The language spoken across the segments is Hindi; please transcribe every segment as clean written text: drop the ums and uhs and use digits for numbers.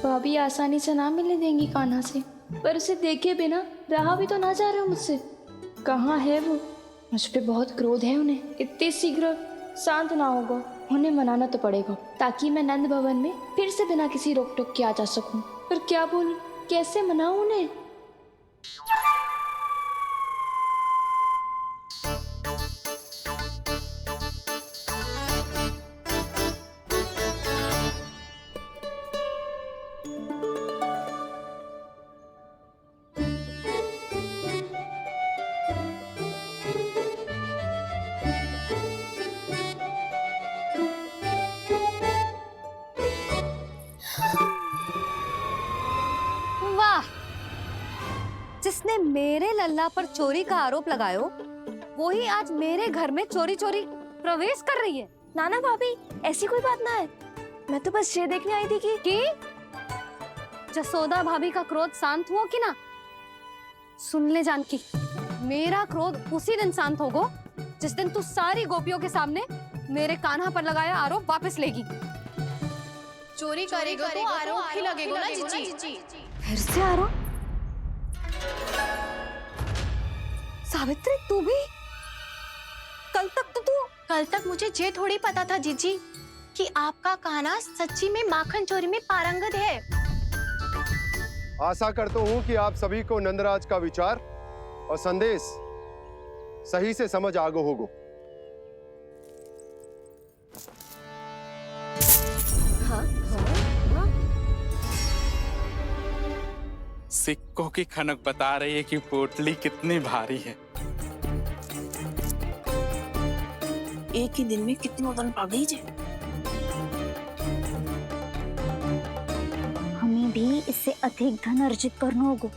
भाभी आसानी से ना मिलने देंगी कान्हा से, पर उसे देखे बिना रहा भी तो ना जा रहा मुझसे। कहाँ है वो? मुझ पे बहुत क्रोध है उन्हें। इतने शीघ्र शांत ना होगा, उन्हें मनाना तो पड़ेगा ताकि मैं नंद भवन में फिर से बिना किसी रोक टोक के आ जा सकूं। पर क्या बोलूं, कैसे मनाऊं उन्हें? वाह, जिसने मेरे लल्ला पर चोरी का आरोप लगायो, वो ही आज मेरे घर में चोरी चोरी प्रवेश कर रही है। नाना भाभी, ऐसी कोई बात ना है। मैं तो बस ये देखने आई थी कि जसोदा भाभी का क्रोध शांत हुआ कि ना? सुन ले जानकी, मेरा क्रोध उसी दिन शांत होगा जिस दिन तू सारी गोपियों के सामने मेरे कान्हा पर लगाया आरोप वापस लेगी। चोरी करेगा तो आरोप ही लगेगा ना जीजी। फिर से आरोप? सावित्री, तू भी? कल तक मुझे ये थोड़ी पता था जीजी कि आपका कान्हा सच्ची में माखन चोरी में पारंगत है। आशा करता हूँ कि आप सभी को नंदराज का विचार और संदेश सही से समझ आ गो होगो। सिक्कों की खनक बता रही है कि पोटली कितनी भारी है। एक ही दिन में कितनों धन पा गई जे। हमें भी इससे अधिक धन अर्जित करना होगा,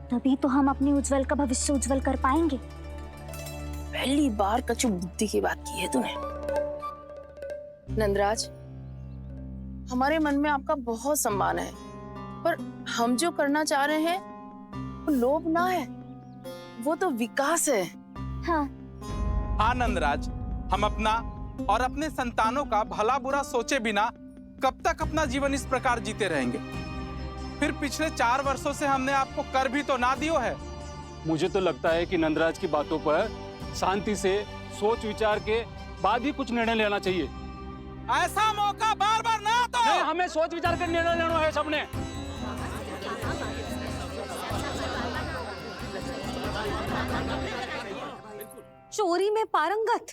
तभी तो हम अपने उज्जवल का भविष्य उज्जवल कर पाएंगे। पहली बार कछु बुद्धि की बात की है तूने। नंदराज, हमारे मन में आपका बहुत सम्मान है, पर हम जो करना चाह रहे हैं वो लोभ ना है, वो तो विकास है। हाँ नंदराज, हम अपना और अपने संतानों का भला बुरा सोचे बिना कब तक अपना जीवन इस प्रकार जीते रहेंगे? फिर पिछले 4 वर्षों से हमने आपको कर भी तो ना दियो है। मुझे तो लगता है कि नंदराज की बातों पर शांति से सोच विचार के बाद ही कुछ निर्णय लेना चाहिए। ऐसा मौका बार बार ना दो। नहीं, हमें सोच विचार कर निर्णय लेना है सबने। चोरी में पारंगत?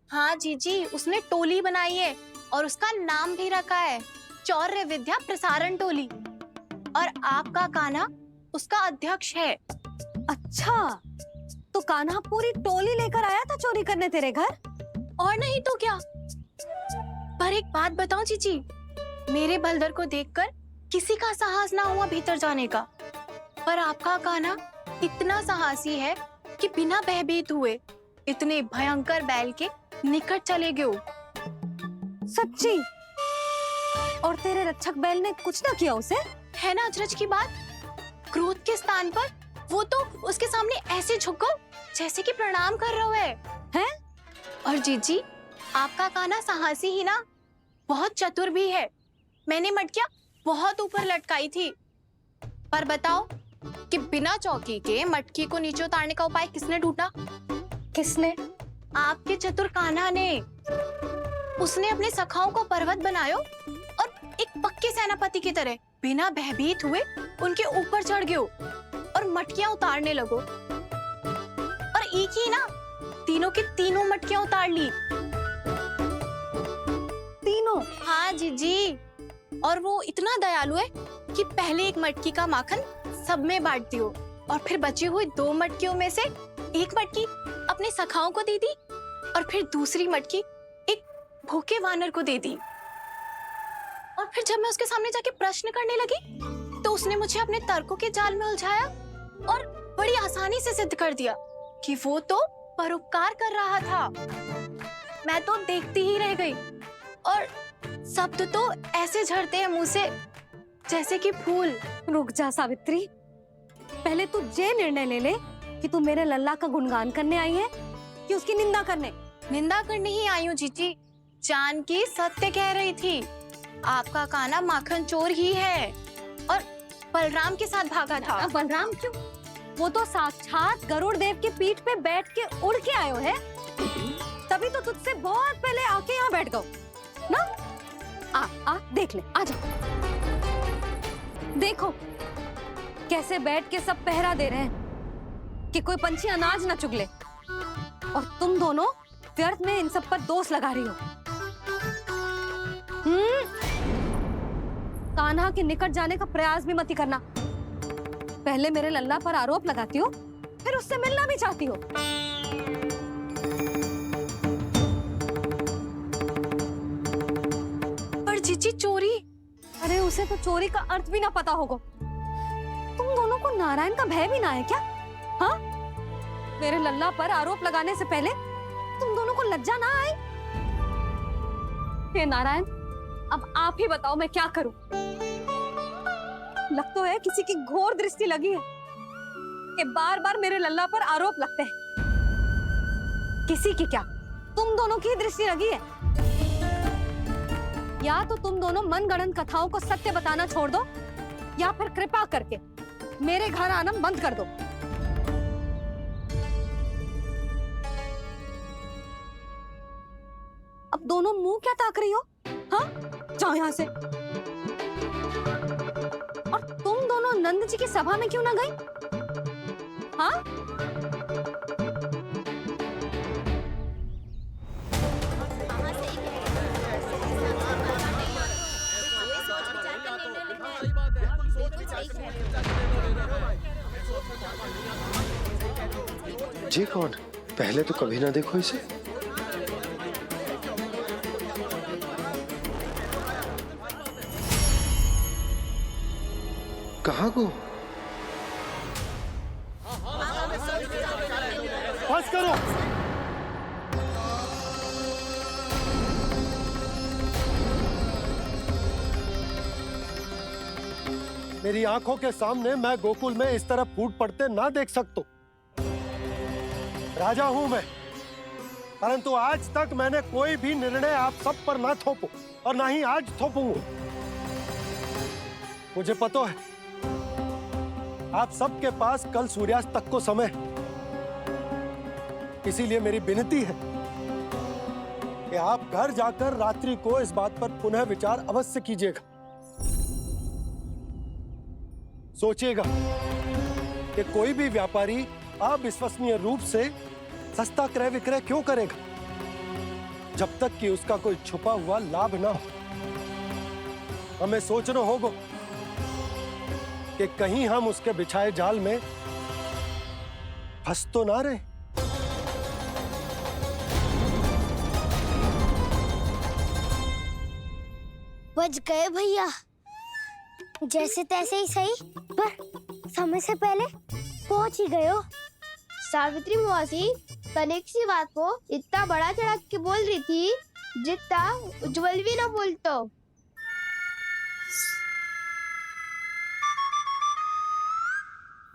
हाँ जीजी, उसने टोली बनाई है और उसका नाम भी रखा है चौर्य विद्या प्रसारण टोली, और आपका कान्हा उसका अध्यक्ष है। अच्छा, तो कान्हा पूरी टोली लेकर आया था चोरी करने तेरे घर? और नहीं तो क्या। पर एक बात बताऊं जीजी, मेरे बलदर को देखकर किसी का साहस ना हुआ भीतर जाने का, पर आपका कान्हा इतना साहसी है कि बिना भयभीत हुए इतने भयंकर बैल के निकट चले गए। सच्ची? और तेरे रक्षक बैल ने कुछ ना किया उसे? है ना अचरज की बात। क्रोध के स्थान पर वो तो उसके सामने ऐसे झुको जैसे कि प्रणाम कर रहा है? और जीजी, आपका कान्हा साहसी ही ना, बहुत चतुर भी है। मैंने मटकियां बहुत ऊपर लटकाई थी, पर बताओ कि बिना चौकी के मटकी को नीचे उतारने का उपाय किसने ढूंढा? किसने? आपके चतुर कान्हा ने। उसने अपने सखाओं को पर्वत बनायो और एक पक्के सेनापति की तरह बिना भयभीत हुए उनके ऊपर चढ़ गयो और मटकियां उतारने लगो, और एक ही ना, तीनों की तीनों मटकियां उतार ली। तीनों? हाँ जीजी, और वो इतना दयालु है कि पहले एक मटकी का माखन सब में बांट दियो, और फिर बची हुई 2 मटकियों में से एक मटकी अपने सखाओं को दे दी, और फिर दूसरी मटकी एक भूखे वानर को दे दी। और फिर जब मैं उसके सामने जाके प्रश्न करने लगी तो उसने मुझे अपने तर्कों के जाल में उलझाया और बड़ी आसानी से सिद्ध कर दिया कि वो तो परोपकार कर रहा था। मैं तो देखती ही रह गई, और शब्द तो ऐसे झड़ते हैं मुंह से जैसे कि फूल। रुक जा सावित्री, पहले तू ये निर्णय ले ले कि तू मेरे लल्ला का गुणगान करने आई है कि उसकी निंदा करने? निंदा करने ही आई हूँ जीजी। जानकी सत्य कह रही थी, आपका कान्हा माखन चोर ही है और बलराम के साथ भागा था। बलराम क्यों? वो तो साक्षात गरुड़ देव की पीठ पे बैठ के उड़ के आयो है, तभी तो तुझसे बहुत पहले आके यहाँ बैठ गओ ना। आ देख ले, आ जा। देखो कैसे बैठ के सब पहरा दे रहे हैं कि कोई पंछी अनाज ना चुगले, और तुम दोनों व्यर्थ में इन सब पर दोष लगा रही हो। कान्हा के निकट जाने का प्रयास भी मत ही करना। पहले मेरे लल्ला पर आरोप लगाती हो, फिर उससे मिलना भी चाहती हो। पर जीजी चोरी? अरे उसे तो चोरी का अर्थ भी ना पता होगा। तुम दोनों को नारायण का भय भी ना है क्या? हाँ, मेरे लल्ला पर आरोप लगाने से पहले तुम दोनों को लज्जा ना आई? हे नारायण, अब आप ही बताओ मैं क्या करूं। लग तो है किसी की घोर दृष्टि लगी है कि बार बार मेरे लल्ला पर आरोप लगते हैं। किसी की क्या, तुम दोनों की दृष्टि लगी है। या तो तुम दोनों मनगढ़ंत कथाओं को सत्य बताना छोड़ दो, या फिर कृपा करके मेरे घर आना बंद कर दो। अब दोनों मुंह क्या ताक रही हो? हाँ, जाओ यहां से। और तुम दोनों नंद जी की सभा में क्यों ना गई? हाँ? जी कौन? पहले तो कभी ना देखो इसे। कहाँ को? बस करो। मेरी आंखों के सामने मैं गोकुल में इस तरह फूट पड़ते ना देख सकता। राजा हूं मैं, परंतु आज तक मैंने कोई भी निर्णय आप सब पर ना थोपो और ना ही आज थोपूंगा। मुझे पता है आप सबके पास कल सूर्यास्त तक को समय, इसीलिए मेरी विनती है कि आप घर जाकर रात्रि को इस बात पर पुनः विचार अवश्य कीजिएगा। सोचिएगा कि कोई भी व्यापारी अविश्वसनीय रूप से सस्ता क्रय विक्रय क्यों करेगा, जब तक कि उसका कोई छुपा हुआ लाभ ना हो। हमें सोचना होगा कि कहीं हम उसके बिछाए जाल में फंस तो ना रहे। बच गए भैया, जैसे तैसे ही सही, पर समय से पहले पहुंच ही गए हो। सावित्री मौसी कनेक सी बात को इतना बड़ा चढ़ा के बोल रही थी जितना उज्जवल भी ना बोलतो।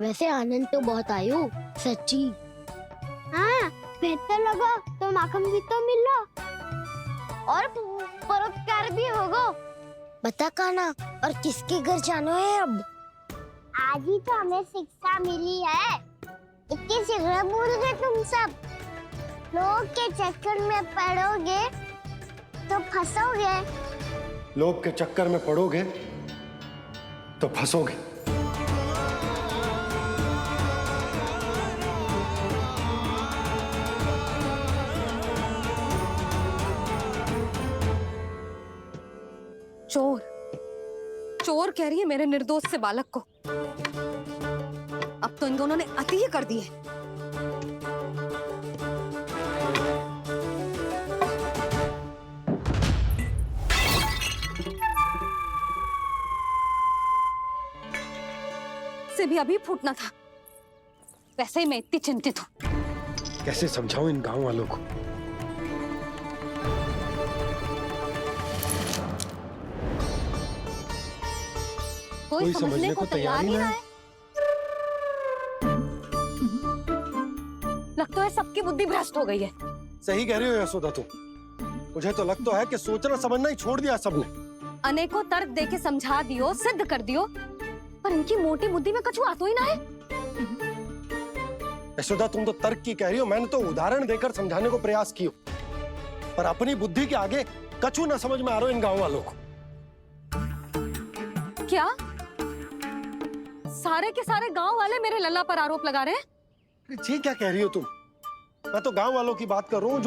वैसे आनंद तो बहुत आयो, सच्ची। हाँ, बेहतर लगा तो माखन भी तो मिला और परोपकार भी होगा। बता कान्हा, और किसके घर जाना है अब? आज ही तो हमें शिक्षा मिली है, इतनी शीघ्र भूल गए तुम सब। लोग के चक्कर में पड़ोगे तो फंसोगे। लोग के चक्कर में पड़ोगे तो फंसोगे। चोर, चोर कह रही है मेरे निर्दोष से बालक को। अब तो इन दोनों ने अति ही कर दी है। से भी अभी फूटना था। वैसे ही मैं इतनी चिंतित हूं। कैसे समझाऊं इन गांव वालों को? कोई समझने को तैयार ही ना है। लगता है सबकी बुद्धि भ्रष्ट हो गई है। सही कह रही हो यशोदा तुम। मुझे तो लगता है कि सोचना समझना ही छोड़ दिया सबने। अनेकों तर्क दे के समझा दियो, सिद्ध कर दियो, पर इनकी मोटी बुद्धि में कछु आतो ही ना है। यशोदा तुम तो तर्क की कह रही हो, मैंने तो उदाहरण देकर समझाने को प्रयास किया, पर अपनी बुद्धि के आगे कछु ना समझ में आ रहा इन गांव वालों को। क्या सारे के सारे गांव वाले मेरे लल्ला पर आरोप लगा रहे हैं? जी क्या कह रही हो तुम? मैं तो गांव वालों की बात कर रहा हूँ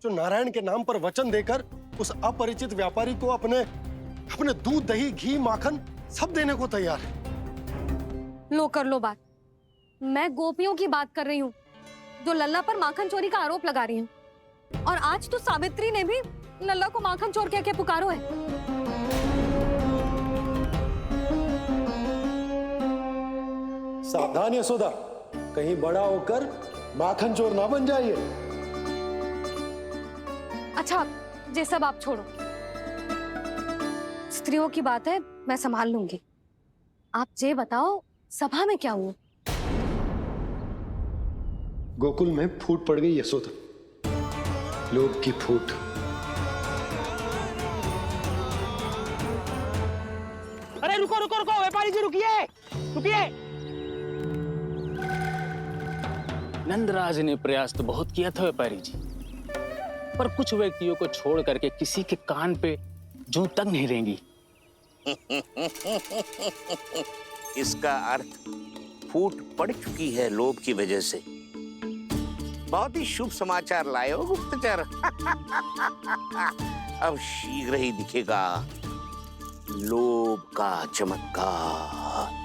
जो नारायण के नाम पर वचन देकर उस अपरिचित व्यापारी को अपने दूध, दही, घी, माखन सब देने को तैयार है। लो कर लो बात। मैं गोपियों की बात कर रही हूँ जो लल्ला पर माखन चोरी का आरोप लगा रही हूँ। और आज तो सावित्री ने भी लल्ला को माखन चोर कह के पुकारो है। सावधान यशोदा, कहीं बड़ा होकर माखन चोर ना बन जाइए। अच्छा, ये सब आप छोड़ो, स्त्रियों की बात है, मैं संभाल लूंगी। आप ये बताओ सभा में क्या हुआ? गोकुल में फूट पड़ गई यशोदा, लोभ की फूट। अरे रुको रुको रुको, व्यापारी जी रुकिए रुकिए। नंदराज ने प्रयास तो बहुत किया था व्यापारी जी, पर कुछ व्यक्तियों को छोड़ करके किसी के कान पे जूं तक नहीं रेंगी। इसका अर्थ फूट पड़ चुकी है लोभ की वजह से। बहुत ही शुभ समाचार लाए हो गुप्तचर। अब शीघ्र ही दिखेगा लोभ का चमत्कार।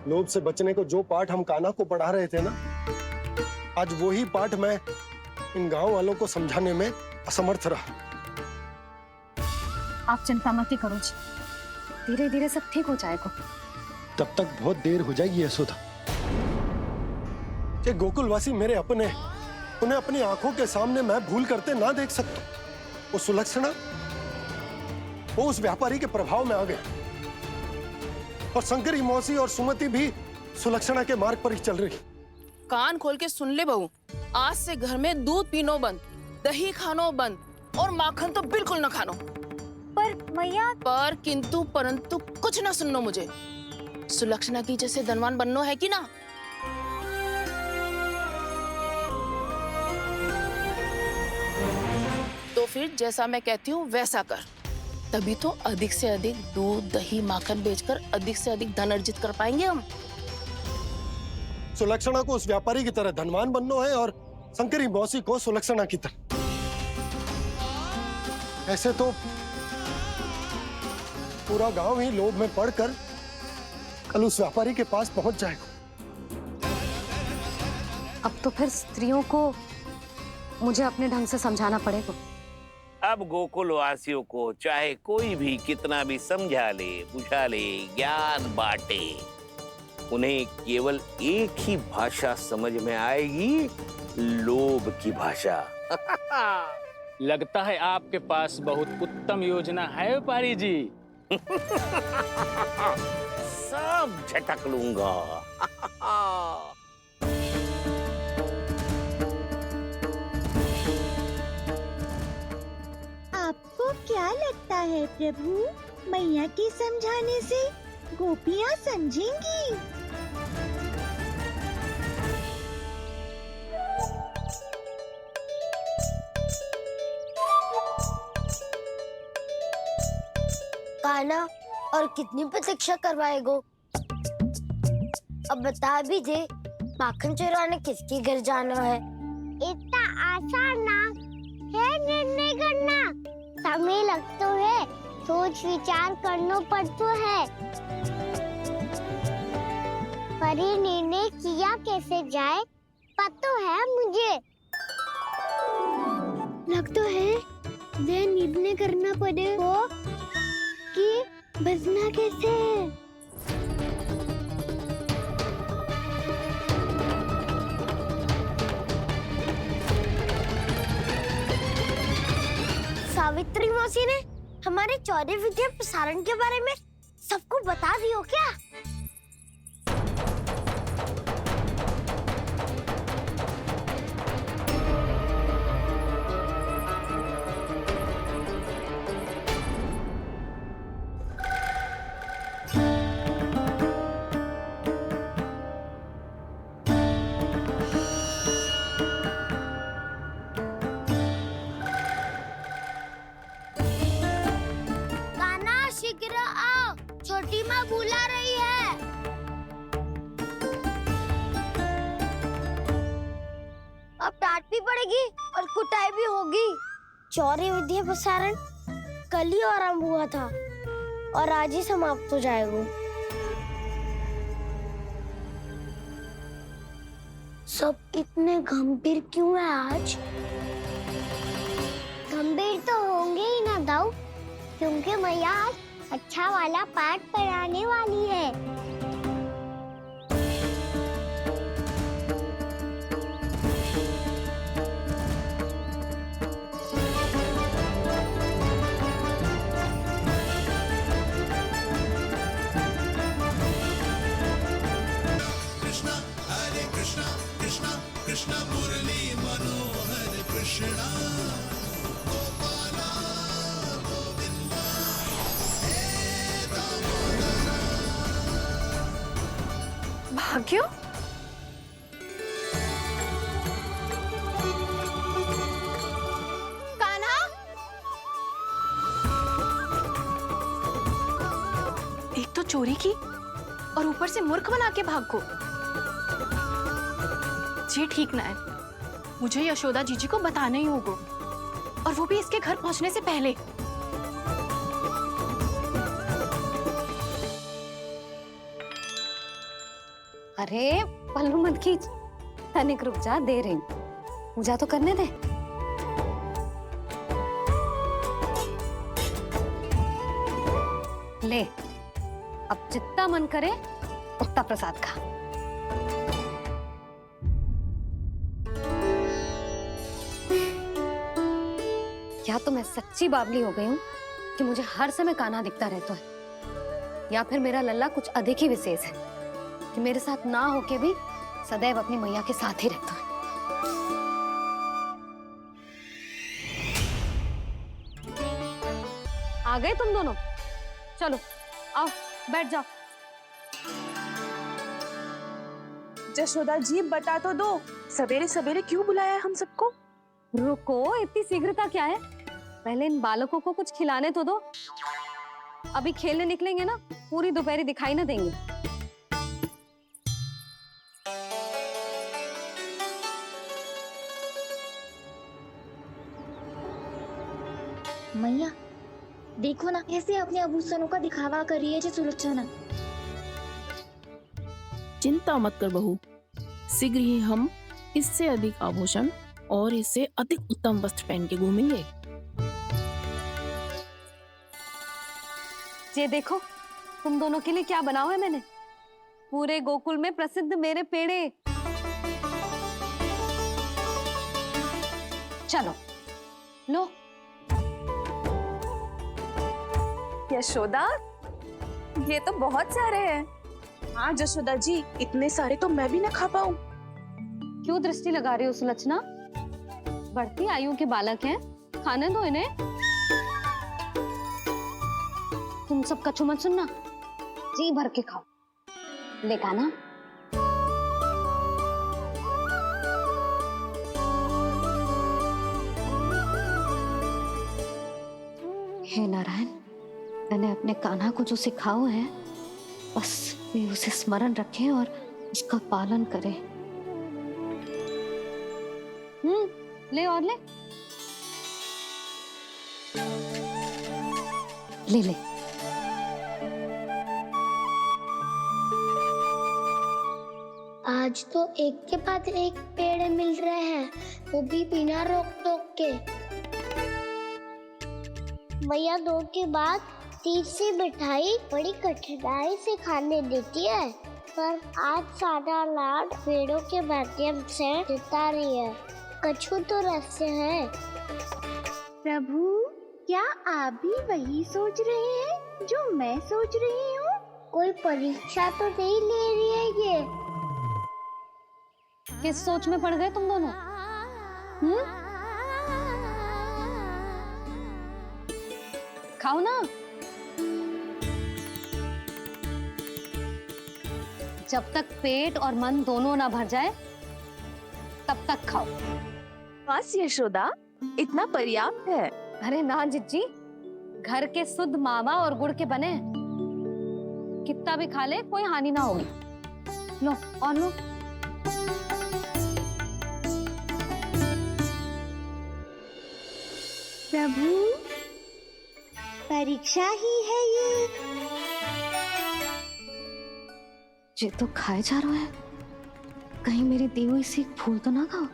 लोभ से बचने को जो पाठ हम कान्हा को पढ़ा रहे थे ना, आज वही पाठ मैं इन गांव वालों को समझाने में असमर्थ रहा। आप चिंता मत करो जी, धीरे धीरे सब ठीक हो जाएगा। तब तक बहुत देर हो जाएगी यशोदा। ये गोकुलवासी मेरे अपने, उन्हें अपनी आंखों के सामने मैं भूल करते ना देख सकता। वो सुलक्षणा, वो उस व्यापारी के प्रभाव में आ गए, और शंकरी मौसी और सुमति भी सुलक्षणा के मार्ग पर ही चल रही। कान खोल के सुन ले बहू, आज से घर में दूध पीनो बंद, दही खानो बंद, और माखन तो बिल्कुल न खानो। पर मैया, पर किंतु परंतु कुछ ना सुननो मुझे। सुलक्षणा की जैसे धनवान बननो है कि ना? तो फिर जैसा मैं कहती हूँ वैसा कर, तभी तो अधिक से अधिक दूध, दही, माखन बेचकर अधिक से अधिक धन अर्जित कर पाएंगे हम। सुलक्षणा को उस व्यापारी की तरह धनवान बनना है और शंकरी मौसी को सुलक्षणा की तरह। ऐसे तो पूरा गांव ही लोभ में पड़कर कल उस व्यापारी के पास पहुंच जाएगा। अब तो फिर स्त्रियों को मुझे अपने ढंग से समझाना पड़ेगा। अब गोकुल वासियों को चाहे कोई भी कितना भी समझा ले, बुझा ले, ज्ञान बांटे, उन्हें केवल एक ही भाषा समझ में आएगी, लोभ की भाषा। लगता है आपके पास बहुत उत्तम योजना है व्यापारी जी। सब झटक लूंगा। आपको क्या लगता है प्रभु, मैया के समझाने से गोपियाँ समझेंगी? कान्हा, और कितनी प्रतीक्षा करवाएगो? अब बता भी दे, माखन चुराने किसके घर जाना है? इतना आसान ना है निर्णय करना, समय लगता है, सोच विचार करना पड़ता है। पर ये निर्णय किया कैसे जाए पता है मुझे। लगता है वह निर्णय करना पड़ेगा कि बचना कैसे। सावित्री मौसी ने हमारे चौरे विद्या प्रसारण के बारे में सबको बता दियो क्या? कान्हा शीघ्र आओ, छोटी माँ बुला रही है। अब डांट भी पड़ेगी और कुटाई भी होगी। चौरी विद्या प्रसारण कल ही आरंभ हुआ था और आज ही समाप्त हो जाएगा। सब इतने गंभीर क्यों है आज? गंभीर तो होंगे ही ना दाऊ, क्योंकि मैया आज अच्छा वाला पाठ पढ़ाने वाली है। भाग्यो, कान्हा, एक तो चोरी की और ऊपर से मूर्ख बना के भाग को। ये ठीक ना है। मुझे यशोदा जीजी को बताना ही होगा, और वो भी इसके घर पहुंचने से पहले। अरे पल्लू मत खींच, तनिक रुक जा, दे रही हूँ, पूजा तो करने दे। ले, अब जितना मन करे उतना प्रसाद खा। या तो मैं सच्ची बावली हो गई हूँ कि मुझे हर समय कान्हा दिखता रहता है, या फिर मेरा लल्ला कुछ अधिक ही विशेष है कि मेरे साथ ना होके भी सदैव अपनी मैया के साथ ही रहता है। आ गए तुम दोनों? चलो आओ, बैठ जाओ। जशोदा जी बता तो दो, सवेरे सवेरे क्यों बुलाया है हम सबको? रुको, इतनी शीघ्रता क्या है? पहले इन बालकों को कुछ खिलाने तो दो। अभी खेलने निकलेंगे ना, पूरी दोपहरी दिखाई ना देंगे। मैया देखो ना, कैसे अपने आभूषणों का दिखावा कर रही है जी सुलोचना। चिंता मत कर बहू, शीघ्र ही हम इससे अधिक आभूषण और इससे अधिक उत्तम वस्त्र पहन के घूमेंगे। ये देखो, तुम दोनों के लिए क्या बनाओ है मैंने। पूरे गोकुल में प्रसिद्ध मेरे पेड़े। चलो लो। यशोदा, ये तो बहुत सारे हैं। हाँ जशोदा जी, इतने सारे तो मैं भी ना खा पाऊं। क्यों दृष्टि लगा रही हो सुलक्षणा? बढ़ती आयु के बालक हैं, खाने दो इन्हें। तुम सब कछु मत सुनना, जी भर के खाओ। देखा ना? हे नारायण, मैंने अपने कान्हा को जो सिखाओ है, बस वे उसे स्मरण रखें और उसका पालन करें। ले और ले ले ले। आज तो एक के बाद एक पेड़ मिल रहे हैं, वो भी बिना रोक टोक के। मैया दो के बाद तीसरी मिठाई बड़ी कठिनाई से खाने देती है, पर आज सादा लाड पेड़ों के माध्यम से जिता रही है। कछु तो रहस्य है। प्रभु, क्या आप भी वही सोच रहे हैं जो मैं सोच रही हूँ? कोई परीक्षा तो नहीं ले रही है ये? किस सोच में पड़ गए तुम दोनों? खाओ ना। जब तक पेट और मन दोनों ना भर जाए तब तक खाओ। बस यशोदा, इतना पर्याप्त है। अरे ना जिज्जी, घर के शुद्ध मावा और गुड़ के बने, कितना भी खा ले कोई हानि ना होगी। लो और लो। प्रभु, परीक्षा ही है ये तो खाए जा रहा है, कहीं मेरी दी हुई सीख भूल तो ना खाओ,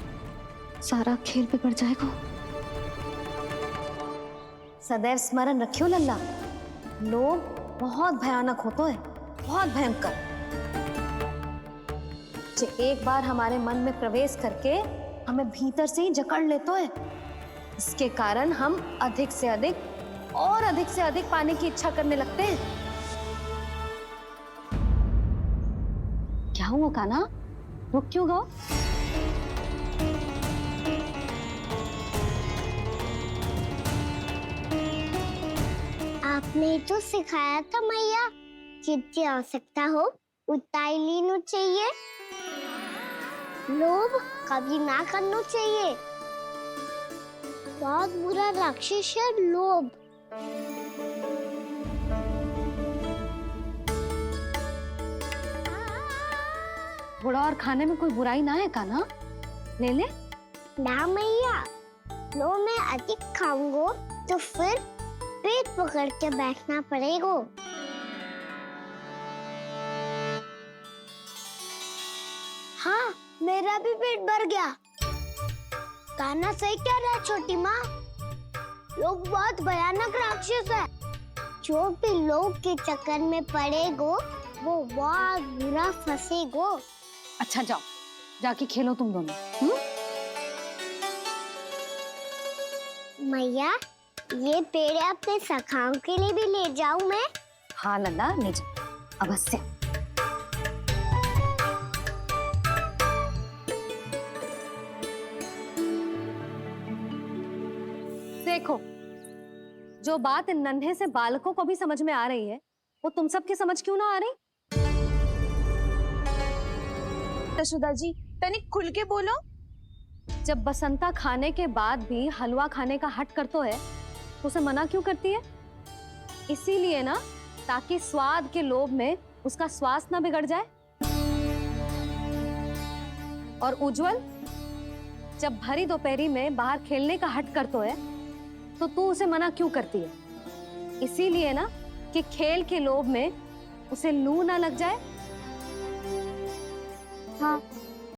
सारा खेल बिगड़ जाएगा। सदैव स्मरण रखियो लल्ला, लोग बहुत भयानक होते हैं, बहुत भयंकर। जे एक बार हमारे मन में प्रवेश करके हमें भीतर से ही जकड़ लेते हैं, इसके कारण हम अधिक से अधिक और अधिक से अधिक पाने की इच्छा करने लगते हैं। क्या हुआ कान्हा, रुक क्यों गए? आपने तो सिखाया था मैया, जितनी आवश्यकता हो उतना ही लेना चाहिए, लोभ कभी ना करना चाहिए। बहुत बुरा राक्षस है लोभ। थोड़ा और खाने में कोई बुराई ना है कान्हा, ले ले। ना मैया, लो मैं अधिक खाऊंगा तो फिर पेट पकड़ के बैठना पड़ेगा। हाँ, मेरा भी पेट भर गया। कान्हा सही कह रहा है छोटी माँ, लोग बहुत भयानक राक्षस है। जो भी लोग के चक्कर में पड़ेगो वो बहुत बुरा फंसेगो। अच्छा जाओ, जाके खेलो तुम दोनों। मैया, ये पेड़ अपने सखाओं के लिए भी ले जाऊं मैं? हाँ लल्ला, ले जाओ अवश्य। देखो, जो बात इन नन्हे से बालकों को भी समझ में आ रही है, वो तुम सबकी समझ क्यों ना आ रही? यशोदा जी, तनिक खुल के बोलो। जब बसंता खाने के बाद भी हलवा खाने का हट करतो है, तो उसे मना क्यों करती है? इसीलिए ना, ताकि स्वाद के लोभ में उसका स्वास्थ्य ना बिगड़ जाए। और उज्जवल, जब भरी दोपहरी में बाहर खेलने का हट करतो है, तो तू उसे मना क्यों करती है? इसीलिए ना कि खेल के लोभ में उसे लू ना लग जाए। हाँ,